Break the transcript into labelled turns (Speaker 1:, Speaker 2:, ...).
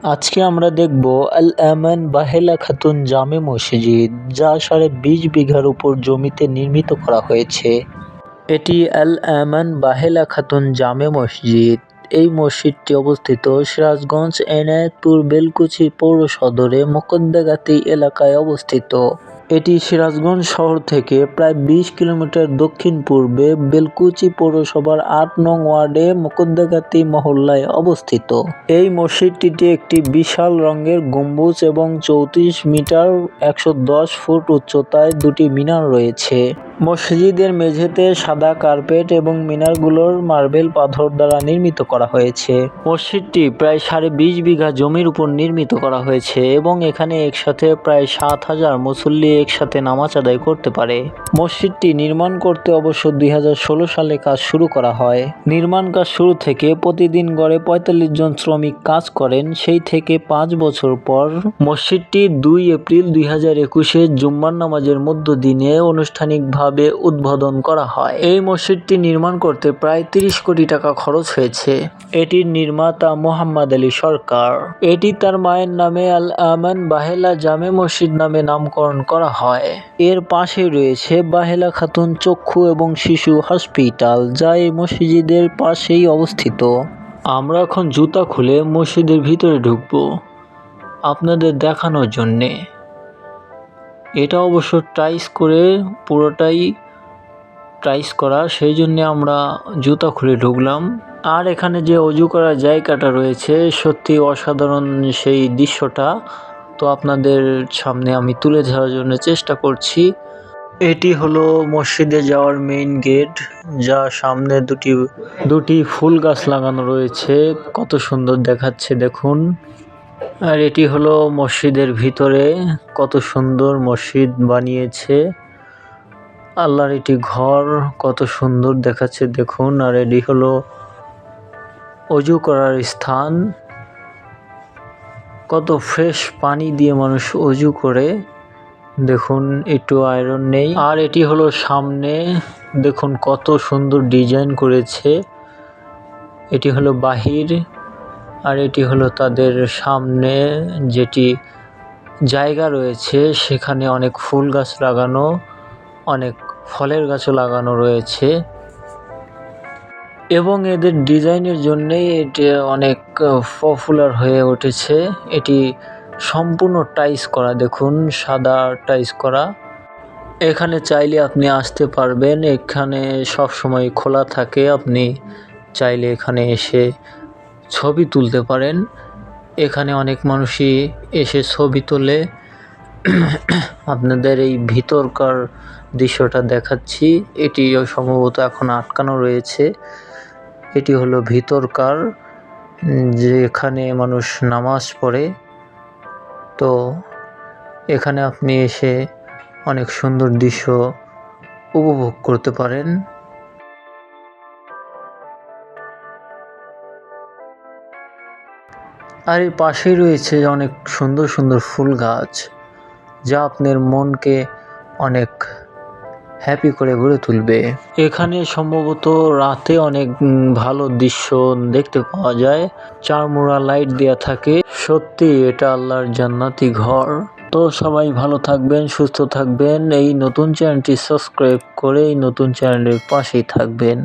Speaker 1: আজকে আমরা দেখব আল আমান বাহেলা খাতুন জামে মসজিদ, যা 20.5 বিঘার উপর জমিতে নির্মিত করা হয়েছে। এটি আল আমান বাহেলা খাতুন জামে মসজিদ। এই মসজিদটি অবস্থিত সিরাজগঞ্জ এনায়েতপুর বেলকুচি পৌর সদরে মোকদ্দাগাতি এলাকায় অবস্থিত। এটি সিরাজগঞ্জ শহর থেকে প্রায় 20 কিলোমিটার দক্ষিণ পূর্বে বেলকুচি পৌরসভার 8 নং ওয়ার্ডে মোকদ্দাগাতি মহল্লায় অবস্থিত। এই মসজিদটিতে একটি বিশাল রঙের গম্বুজ এবং 34 মিটার 110 ফুট উচ্চতায় দুটি মিনার রয়েছে। মসজিদের মেঝেতে সাদা কার্পেট এবং মিনারগুলোর মার্বেল পাথর দ্বারা নির্মিত করা হয়েছে। মসজিদটি প্রায় 20.5 বিঘা জমির উপর নির্মিত করা হয়েছে এবং এখানে একসাথে প্রায় 7,000 মুসল্লি একসাথে নামাজ আদায় করতে পারে। মসজিদটি নির্মাণ করতে অবশ্য 2016 সালে কাজ শুরু করা হয়। নির্মাণ কাজ শুরু থেকে প্রতিদিন গড়ে 45 জন শ্রমিক কাজ করেন। সেই থেকে 5 বছর পর মসজিদটি 2 এপ্রিল 2021-এ জুম্মার নামাজের মধ্য দিনে আনুষ্ঠানিকভাবে উদ্বোধন করা হয়। এই মসজিদটি নির্মাণ করতে প্রায় 30 কোটি টাকা খরচ হয়েছে। এটির নির্মাতা মোহাম্মদ আলী সরকার। এটি তার মায়ের নামে আল আমান বাহেলা জামে মসজিদ নামে নামকরণ করা হয়। এর পাশে রয়েছে বাহেলা খাতুন চক্ষু এবং শিশু হসপিটাল, যা এই মসজিদের পাশেই অবস্থিত। আমরা এখন জুতা খুলে মসজিদের ভিতরে ঢুকবো আপনাদের দেখানোর জন্যে। এটা অবশ্য টাইলস করে, পুরোটাই টাইলস করা, সেই জন্য আমরা জুতা খুলে ঢুকলাম। আর এখানে যে অজু করার জায়গাটা রয়েছে, সত্যি অসাধারণ সেই দৃশ্যটা। তো আপনাদের সামনে আমি তুলে ধরার জন্য চেষ্টা করছি। এটি হলো মসজিদে যাওয়ার মেইন গেট, যা সামনে দুটি ফুল গাছ লাগানো রয়েছে, কত সুন্দর দেখাচ্ছে দেখুন। আর এটি হলো মসজিদের ভিতরে, কত সুন্দর মসজিদ বানিয়েছে। আল্লাহর এটি ঘর, কত সুন্দর দেখাচ্ছে দেখুন। আর এটি হলো অজু করার স্থান, কত ফ্রেশ পানি দিয়ে মানুষ অজু করে দেখুন, একটু আয়রন নেই। আর এটি হলো সামনে, দেখুন কত সুন্দর ডিজাইন করেছে। এটি হলো বাহির, আর এটি হলো তাদের সামনে যেটি জায়গা রয়েছে, সেখানে অনেক ফুল গাছ লাগানো, অনেক ফলের গাছও লাগানো রয়েছে এবং এদের ডিজাইনের জন্যই এটি অনেক পপুলার হয়ে উঠেছে। এটি সম্পূর্ণ টাইলস করা, দেখুন সাদা টাইলস করা। এখানে চাইলে আপনি আসতে পারবেন, এখানে সব সময় খোলা থাকে, আপনি চাইলে এখানে এসে ছবি তুলতে পারেন। এখানে অনেক মানুষই এসে ছবি তোলে। আপনাদের এই ভিতরকার দৃশ্যটা দেখাচ্ছি। এটি সম্ভবত এখন আটকানো রয়েছে। এটি হলো ভিতরকার, যেখানে মানুষ নামাজ পড়ে। তো এখানে আপনি এসে অনেক সুন্দর দৃশ্য উপভোগ করতে পারেন। আর এর পাশেই রয়েছে অনেক সুন্দর সুন্দর ফুল গাছ, যা আপনার মনকে অনেক হ্যাপি করে গড়ে তুলবে। এখানে সম্ভবত রাতে অনেক ভালো দৃশ্য দেখতে পাওয়া যায়। চারমুড়া লাইট দেয়া থাকে। সত্যি এটা আল্লাহর জান্নাতি ঘর। তো সবাই ভালো থাকবেন, সুস্থ থাকবেন। এই নতুন চ্যানেলটি সাবস্ক্রাইব করে এই নতুন চ্যানেলের পাশেই থাকবেন।